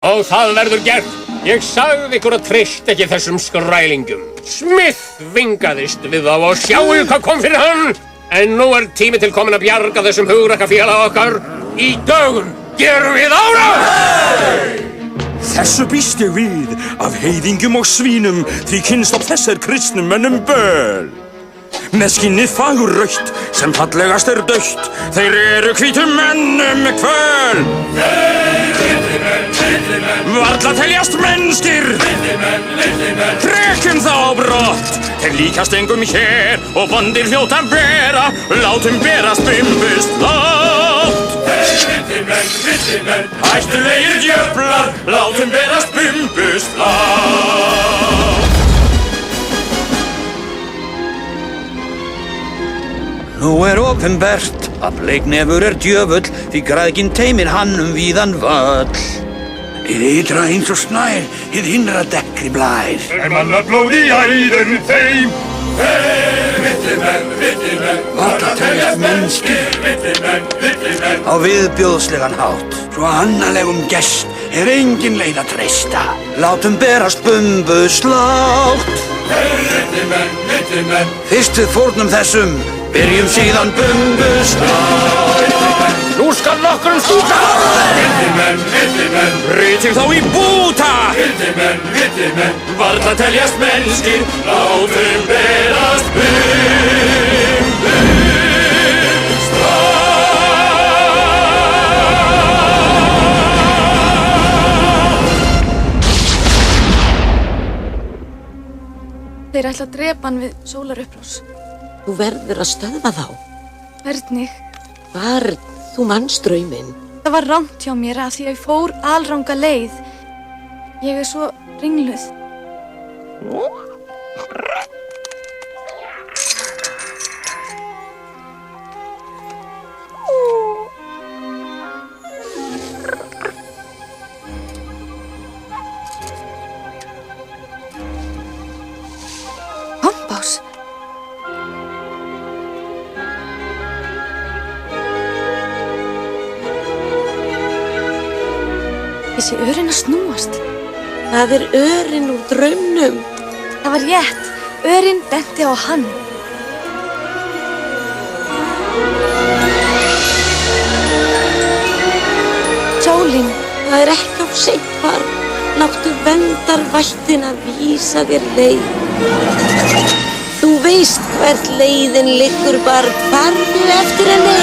Og það verður gert. Ég sagði ykkur að treysta ekki þessum skrælingum. Smith vingaðist við þá og sjáu hvað kom fyrir hann. En nú tími til komin að bjarga þessum hugrakka félaga okkar. Í dögun gerum við árás! Þessu býst ég við af heiðingum og svínum því kynstofn þess kristnum mönnum böl. Með skinnið fagurrautt sem fallegast dautt, þeir eru hvítum mönnum kvöl. Varla teljast mennskir, hrekjum þá á brott. Þeir líkast engum hér og vondir hljóta bera, látum berast bumbust látt. Villimenn, hættulegir djöflar, látum berast bumbust látt. Nú opinbert að bleiknefur djöfull, því græðginn teymir hann víðan völl. Hið ytra eins og snær, hið innra dekkri blær. Mannablóð í æðum þeim. Villimenn, varla teljast mennskir, á viðbjóðslegan hátt. Svo annalegum gest engin leið að treysta, látum berast bumbuslátt. Villimenn, Fyrst við fórnum þessum, byrjum síðan bumbuslátt. Nú skal nokkrum stúta! Villimenn, Rytjum þá í búta! Villimenn, varla teljast mennskir, látum berast Þeir ætla að drepa hann við sólarupprás. Þú verður að stöðva þá. Hvernig? Barn, þú manst drauminn. Það var rangt hjá mér að því að ég fór alranga leið. Ég er svo ringluð. Kompás. Ég sé örin að snúast. Það er örin úr draumnum. Það var rétt. Örin benti á hann. Sólin. Það er ekki of seint, barn. Láttu verndarvættina vísa þér leið. Þú veist hvert leiðin liggur, barn. Farðu eftir henni.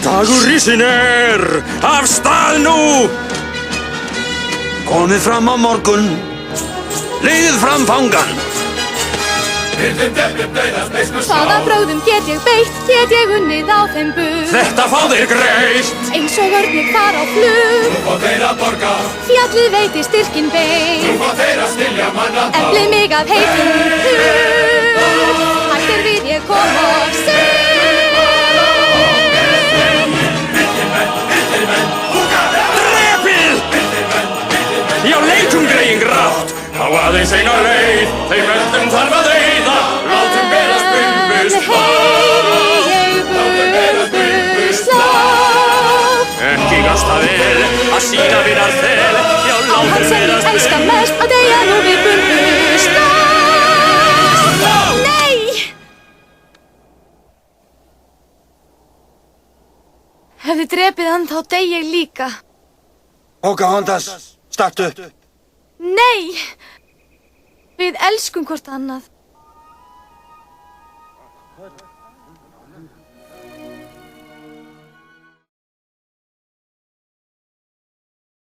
Dagur rísin af stað nú. Komið fram á morgun, leiðið fram fangan. Hvaða brögðum get ég beitt, get ég unnið á þeim bug. Þetta fá þeir greitt. Eins og örnir far á flug. Nú fá þeir að borga. Fjallið veitir styrkinn bein. Nú fá þeir að skilja manna þá. Eflið mig að heitum hug. Hættir við ég kom og sig. Já, leitum greiðin grátt. Á aðeins eina leið, þeim öllum þarf að eyða. Látum berast bumbust látt. Ekki gasta vel að sína vinar þel. Já, Hann látum sem ég berast elska mest að deyja nú við bumbust látt. Nei! Hefði drepið hann þá dey ég líka. Pocahontas, stattu. Nei! Við elskum hvort annað.